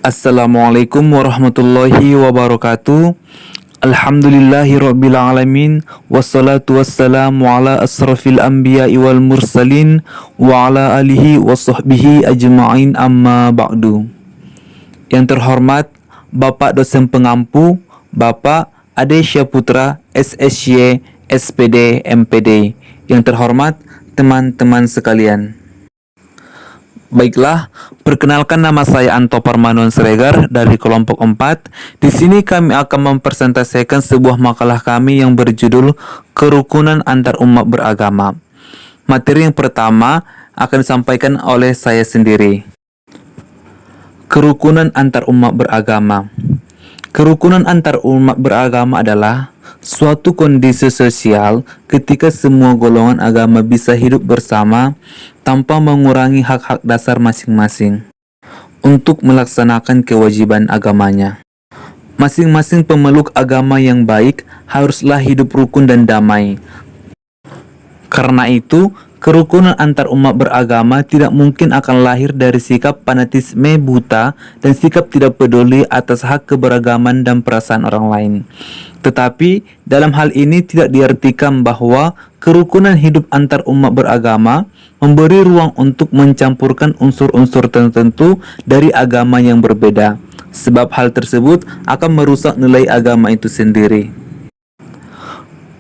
Assalamualaikum warahmatullahi wabarakatuh. Alhamdulillahirabbil alamin wassalatu wassalamu ala asrafil anbiya'i wal mursalin wa ala alihi wa sahbihi ajma'in amma ba'du. Yang terhormat Bapak dosen pengampu, Bapak Ade Syaputra SSY SPD MPD. Yang terhormat teman-teman sekalian. Baiklah, perkenalkan nama saya Anto Parmanon Siregar dari kelompok 4. Di sini kami akan mempresentasikan sebuah makalah kami yang berjudul Kerukunan Antar Umat Beragama. Materi yang pertama akan disampaikan oleh saya sendiri. Kerukunan antar umat beragama. Kerukunan antar umat beragama adalah suatu kondisi sosial ketika semua golongan agama bisa hidup bersama tanpa mengurangi hak-hak dasar masing-masing untuk melaksanakan kewajiban agamanya. Masing-masing pemeluk agama yang baik haruslah hidup rukun dan damai. Karena itu, kerukunan antar umat beragama tidak mungkin akan lahir dari sikap fanatisme buta dan sikap tidak peduli atas hak keberagaman dan perasaan orang lain. Tetapi, dalam hal ini tidak diartikan bahwa kerukunan hidup antar umat beragama memberi ruang untuk mencampurkan unsur-unsur tertentu dari agama yang berbeda, sebab hal tersebut akan merusak nilai agama itu sendiri.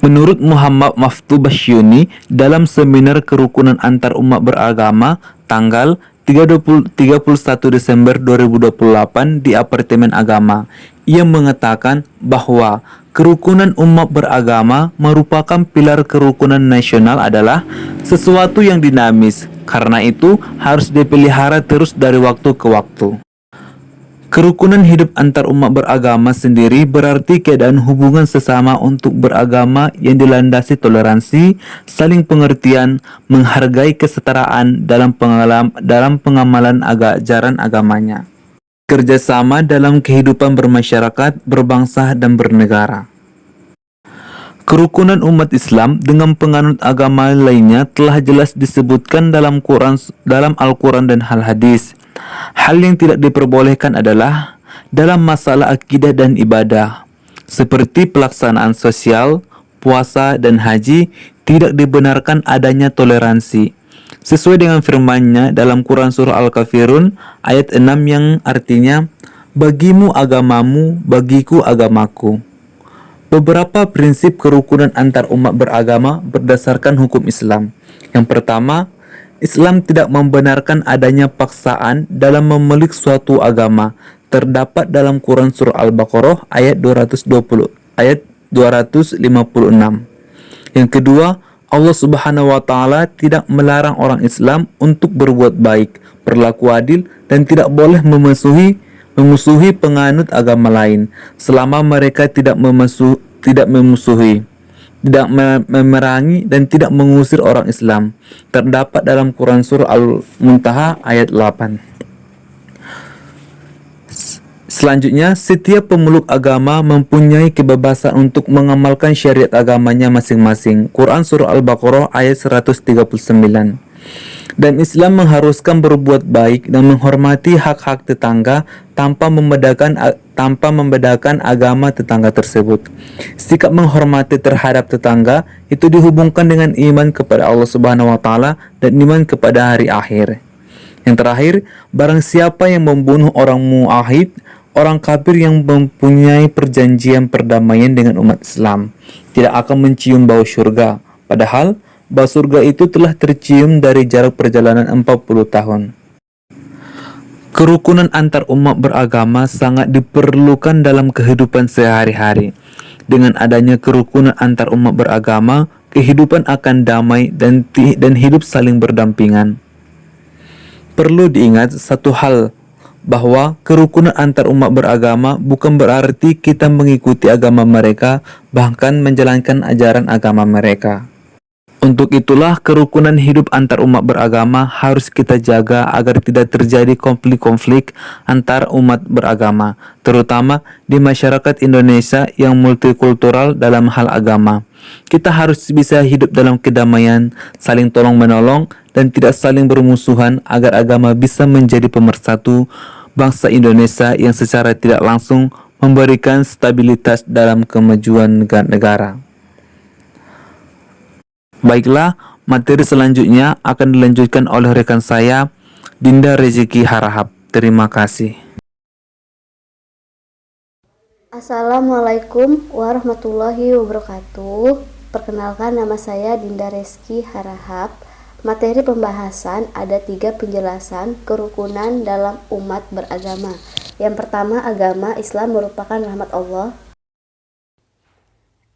Menurut Muhammad Maftu Basyuni dalam seminar kerukunan antar umat beragama tanggal 31 Desember 2028 di Apartemen Agama, ia mengatakan bahwa kerukunan umat beragama merupakan pilar kerukunan nasional adalah sesuatu yang dinamis, karena itu harus dipelihara terus dari waktu ke waktu. Kerukunan hidup antar umat beragama sendiri berarti keadaan hubungan sesama untuk beragama yang dilandasi toleransi, saling pengertian, menghargai kesetaraan dalam pengamalan ajaran agamanya. Kerjasama dalam kehidupan bermasyarakat, berbangsa, dan bernegara. Kerukunan umat Islam dengan penganut agama lainnya telah jelas disebutkan dalam Al-Quran dan hadis. Hal yang tidak diperbolehkan adalah dalam masalah akidah dan ibadah, seperti pelaksanaan sosial, puasa, dan haji, tidak dibenarkan adanya toleransi. Sesuai dengan firman-Nya dalam Quran Surah Al-Kafirun ayat 6 yang artinya, bagimu agamamu, bagiku agamaku. Beberapa prinsip kerukunan antar umat beragama berdasarkan hukum Islam. Yang pertama, Islam tidak membenarkan adanya paksaan dalam memeluk suatu agama. Terdapat dalam Quran Surah Al-Baqarah ayat 256. Yang kedua, Allah Subhanahu wa Ta'ala tidak melarang orang Islam untuk berbuat baik, berlaku adil, dan tidak boleh memusuhi penganut agama lain selama mereka tidak memusuhi, tidak memerangi, dan tidak mengusir orang Islam. Terdapat dalam Quran Surah Al-Muntaha ayat 8. Selanjutnya, setiap pemeluk agama mempunyai kebebasan untuk mengamalkan syariat agamanya masing-masing. Quran Surah Al-Baqarah ayat 139. Dan Islam mengharuskan berbuat baik dan menghormati hak-hak tetangga tanpa membedakan agama tetangga tersebut. Sikap menghormati terhadap tetangga itu dihubungkan dengan iman kepada Allah Subhanahu wa Ta'ala dan iman kepada hari akhir. Yang terakhir, barang siapa yang membunuh orang muahid, orang kafir yang mempunyai perjanjian perdamaian dengan umat Islam, tidak akan mencium bau surga, padahal bau surga itu telah tercium dari jarak perjalanan 40 tahun. Kerukunan antar umat beragama sangat diperlukan dalam kehidupan sehari-hari. Dengan adanya kerukunan antar umat beragama, kehidupan akan damai dan hidup saling berdampingan. Perlu diingat satu hal, bahwa kerukunan antar umat beragama bukan berarti kita mengikuti agama mereka, bahkan menjalankan ajaran agama mereka. Untuk itulah kerukunan hidup antar umat beragama harus kita jaga agar tidak terjadi konflik-konflik antar umat beragama, terutama di masyarakat Indonesia yang multikultural dalam hal agama. Kita harus bisa hidup dalam kedamaian, saling tolong-menolong, dan tidak saling bermusuhan agar agama bisa menjadi pemersatu, bangsa Indonesia yang secara tidak langsung memberikan stabilitas dalam kemajuan negara. Baiklah, materi selanjutnya akan dilanjutkan oleh rekan saya, Dinda Rezeki Harahap. Terima kasih. Assalamualaikum warahmatullahi wabarakatuh. Perkenalkan, nama saya Dinda Rezeki Harahap. Materi pembahasan ada 3 penjelasan kerukunan dalam umat beragama. Yang pertama, agama Islam merupakan rahmat Allah.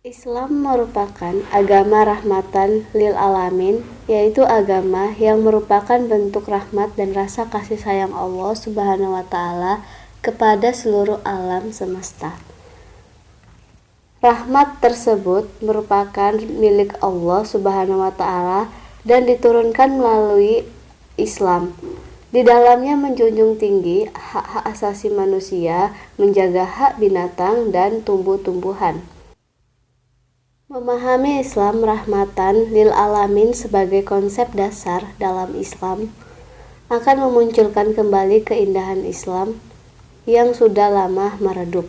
Islam merupakan agama rahmatan lil alamin, yaitu agama yang merupakan bentuk rahmat dan rasa kasih sayang Allah Subhanahu wa taala kepada seluruh alam semesta. Rahmat tersebut merupakan milik Allah Subhanahu wa taala dan diturunkan melalui Islam. Di dalamnya menjunjung tinggi hak-hak asasi manusia, menjaga hak binatang dan tumbuh-tumbuhan. Memahami Islam rahmatan lil alamin sebagai konsep dasar dalam Islam akan memunculkan kembali keindahan Islam yang sudah lama meredup.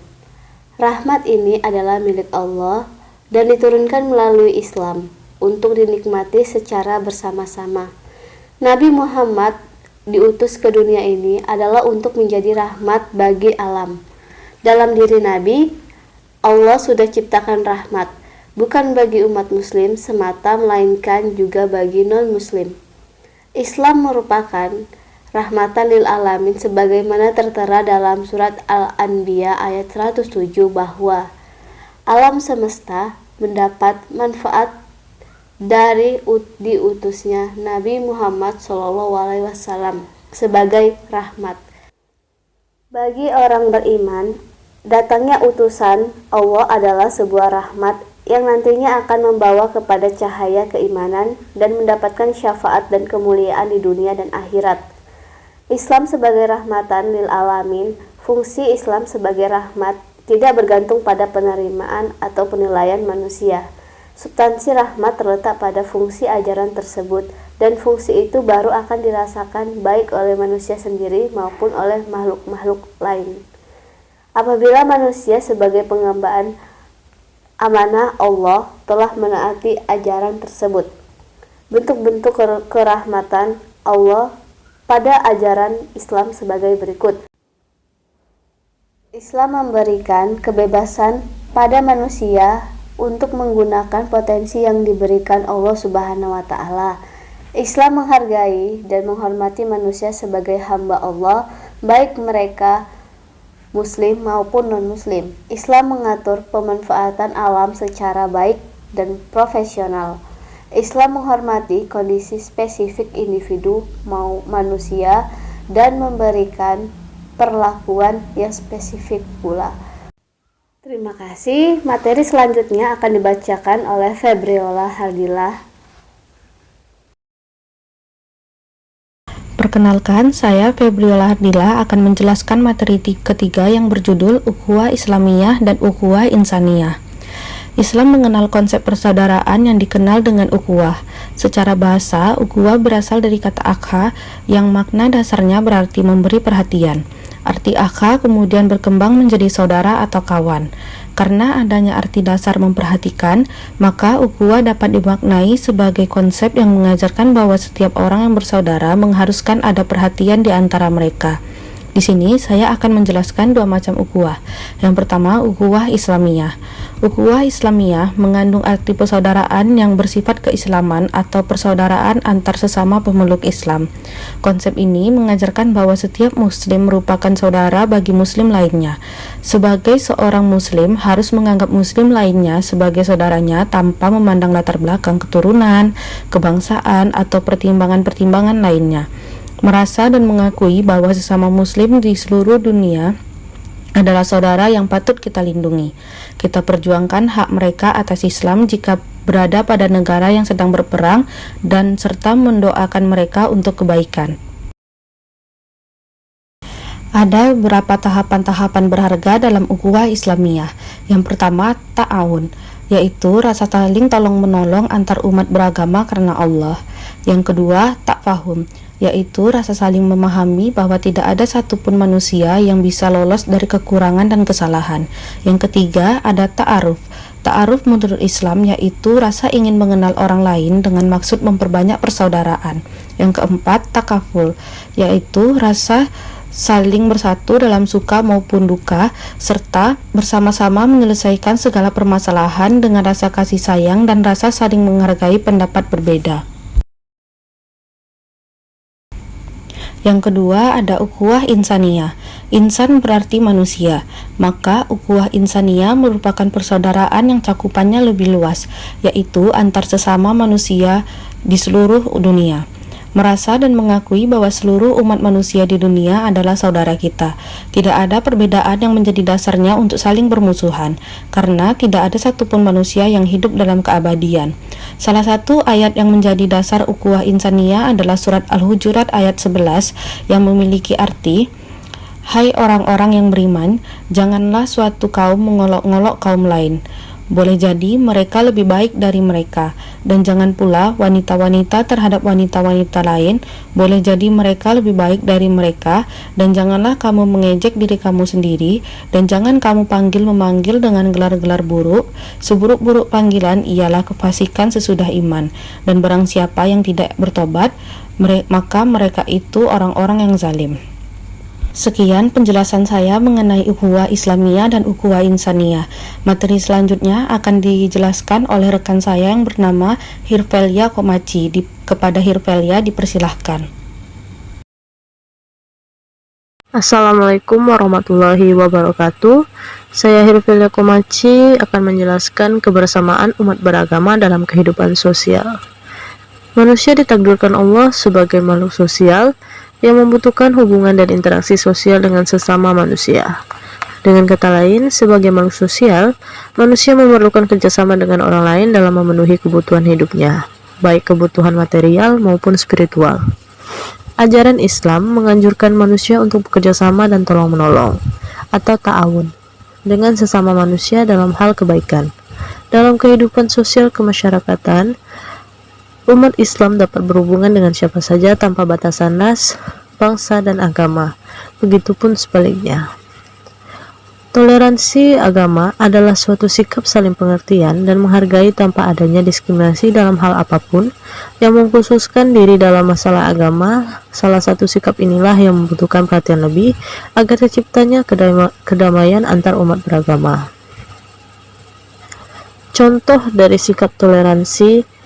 Rahmat ini adalah milik Allah dan diturunkan melalui Islam untuk dinikmati secara bersama-sama. Nabi Muhammad diutus ke dunia ini adalah untuk menjadi rahmat bagi alam. Dalam diri Nabi, Allah sudah ciptakan rahmat, bukan bagi umat muslim semata, melainkan juga bagi non-muslim. Islam merupakan rahmatan lil alamin sebagaimana tertera dalam surat Al-Anbiya ayat 107 bahwa alam semesta mendapat manfaat dari diutusnya Nabi Muhammad SAW sebagai rahmat. Bagi orang beriman, datangnya utusan Allah adalah sebuah rahmat yang nantinya akan membawa kepada cahaya keimanan dan mendapatkan syafaat dan kemuliaan di dunia dan akhirat. Islam sebagai rahmatan lil alamin, fungsi Islam sebagai rahmat tidak bergantung pada penerimaan atau penilaian manusia. Substansi rahmat terletak pada fungsi ajaran tersebut, dan fungsi itu baru akan dirasakan baik oleh manusia sendiri maupun oleh makhluk-makhluk lain. Apabila manusia sebagai pengembaan amanah Allah telah menaati ajaran tersebut. Bentuk-bentuk kerahmatan Allah pada ajaran Islam sebagai berikut. Islam memberikan kebebasan pada manusia untuk menggunakan potensi yang diberikan Allah Subhanahu wa taala. Islam menghargai dan menghormati manusia sebagai hamba Allah, baik mereka muslim maupun non-muslim. Islam mengatur pemanfaatan alam secara baik dan profesional. Islam menghormati kondisi spesifik individu manusia dan memberikan perlakuan yang spesifik pula. Terima kasih. Materi selanjutnya akan dibacakan oleh Febriola Hardillah. Perkenalkan, saya Febriola Hardillah akan menjelaskan materi ketiga yang berjudul Ukhuwah Islamiyah dan Ukhuwah Insaniyah. Islam mengenal konsep persaudaraan yang dikenal dengan ukhuwah. Secara bahasa, ukhuwah berasal dari kata akha yang makna dasarnya berarti memberi perhatian. Arti akha kemudian berkembang menjadi saudara atau kawan. Karena adanya arti dasar memperhatikan, maka ukhuwah dapat dimaknai sebagai konsep yang mengajarkan bahwa setiap orang yang bersaudara mengharuskan ada perhatian di antara mereka. Di sini saya akan menjelaskan 2 macam ukhuwah. Yang pertama, ukhuwah Islamiyah. Ukhuwah Islamiyah mengandung arti persaudaraan yang bersifat keislaman atau persaudaraan antar sesama pemeluk Islam. Konsep ini mengajarkan bahwa setiap muslim merupakan saudara bagi muslim lainnya. Sebagai seorang muslim harus menganggap muslim lainnya sebagai saudaranya tanpa memandang latar belakang keturunan, kebangsaan, atau pertimbangan-pertimbangan lainnya. Merasa dan mengakui bahwa sesama muslim di seluruh dunia adalah saudara yang patut kita lindungi. Kita perjuangkan hak mereka atas Islam jika berada pada negara yang sedang berperang dan serta mendoakan mereka untuk kebaikan. Ada beberapa tahapan-tahapan berharga dalam ukhuwah Islamiyah. Yang pertama, ta'awun, yaitu rasa saling tolong-menolong antar umat beragama karena Allah. Yang kedua, takfahum, yaitu rasa saling memahami bahwa tidak ada satupun manusia yang bisa lolos dari kekurangan dan kesalahan. Yang ketiga, ada ta'aruf. Ta'aruf menurut Islam yaitu rasa ingin mengenal orang lain dengan maksud memperbanyak persaudaraan. Yang keempat, takaful, yaitu rasa saling bersatu dalam suka maupun duka, serta bersama-sama menyelesaikan segala permasalahan dengan rasa kasih sayang dan rasa saling menghargai pendapat berbeda. Yang kedua, ada ukhuwah insaniyah. Insan berarti manusia, maka ukhuwah insaniyah merupakan persaudaraan yang cakupannya lebih luas, yaitu antar sesama manusia di seluruh dunia. Merasa dan mengakui bahwa seluruh umat manusia di dunia adalah saudara kita. Tidak ada perbedaan yang menjadi dasarnya untuk saling bermusuhan, karena tidak ada satupun manusia yang hidup dalam keabadian. Salah satu ayat yang menjadi dasar ukhuwah insaniyah adalah surat Al-Hujurat ayat 11 yang memiliki arti, "Hai orang-orang yang beriman, janganlah suatu kaum mengolok-ngolok kaum lain. Boleh jadi mereka lebih baik dari mereka, dan jangan pula wanita-wanita terhadap wanita-wanita lain, boleh jadi mereka lebih baik dari mereka, dan janganlah kamu mengejek diri kamu sendiri, dan jangan kamu panggil-memanggil dengan gelar-gelar buruk. Seburuk-buruk panggilan ialah kefasikan sesudah iman, dan barang siapa yang tidak bertobat, maka mereka itu orang-orang yang zalim." Sekian penjelasan saya mengenai ukhuwah Islamiyah dan ukhuwah insaniyah. Materi selanjutnya akan dijelaskan oleh rekan saya yang bernama Hirvelia Komachi. Kepada Hirvelia dipersilahkan. Assalamualaikum warahmatullahi wabarakatuh. Saya Hirvelia Komachi akan menjelaskan kebersamaan umat beragama dalam kehidupan sosial. Manusia ditakdirkan Allah sebagai makhluk sosial yang membutuhkan hubungan dan interaksi sosial dengan sesama manusia. Dengan kata lain, sebagai makhluk sosial, manusia memerlukan kerjasama dengan orang lain dalam memenuhi kebutuhan hidupnya, baik kebutuhan material maupun spiritual. Ajaran Islam menganjurkan manusia untuk bekerjasama dan tolong-menolong, atau ta'awun, dengan sesama manusia dalam hal kebaikan. Dalam kehidupan sosial kemasyarakatan, umat Islam dapat berhubungan dengan siapa saja tanpa batasan ras, bangsa, dan agama. Begitupun sebaliknya. Toleransi agama adalah suatu sikap saling pengertian dan menghargai tanpa adanya diskriminasi dalam hal apapun yang mengkhususkan diri dalam masalah agama. Salah satu sikap inilah yang membutuhkan perhatian lebih agar terciptanya kedamaian antar umat beragama. Contoh dari sikap toleransi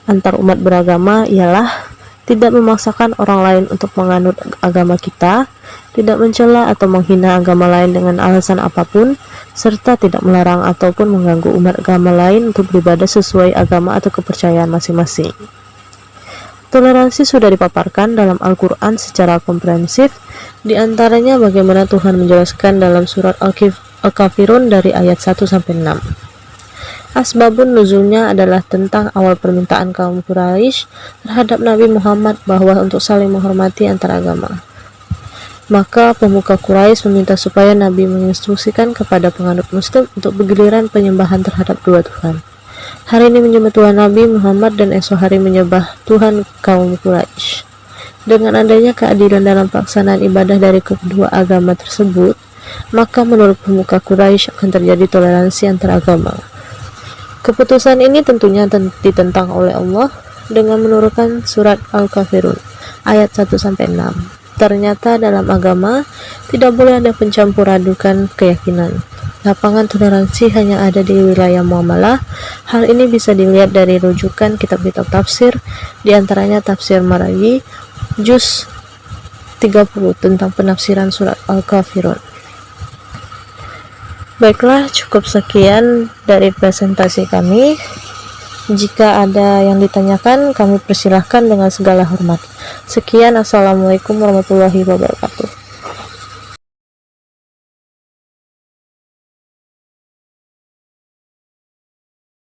antar umat beragama ialah tidak memaksakan orang lain untuk menganut agama kita, tidak mencela atau menghina agama lain dengan alasan apapun, serta tidak melarang ataupun mengganggu umat agama lain untuk beribadah sesuai agama atau kepercayaan masing-masing. Toleransi sudah dipaparkan dalam Al-Quran secara komprehensif, di antaranya bagaimana Tuhan menjelaskan dalam surat Al-Kafirun dari ayat 1-6. Asbabun nuzulnya adalah tentang awal permintaan kaum Quraisy terhadap Nabi Muhammad bahwa untuk saling menghormati antar agama. Maka pemuka Quraisy meminta supaya Nabi menginstruksikan kepada penganut muslim untuk bergiliran penyembahan terhadap dua Tuhan. Hari ini menyembah Tuhan Nabi Muhammad dan esok hari menyembah Tuhan kaum Quraisy. Dengan adanya keadilan dalam pelaksanaan ibadah dari kedua agama tersebut, maka menurut pemuka Quraisy akan terjadi toleransi antar agama. Keputusan ini tentunya ditentang oleh Allah dengan menurunkan surat Al-Kafirun ayat 1-6. Ternyata dalam agama tidak boleh ada pencampur adukan keyakinan. Lapangan toleransi hanya ada di wilayah muamalah. Hal ini bisa dilihat dari rujukan kitab-kitab tafsir, diantaranya tafsir Maragi juz 30 tentang penafsiran surat Al-Kafirun. Baiklah, cukup sekian dari presentasi kami. Jika ada yang ditanyakan, kami persilahkan dengan segala hormat. Sekian, assalamualaikum warahmatullahi wabarakatuh.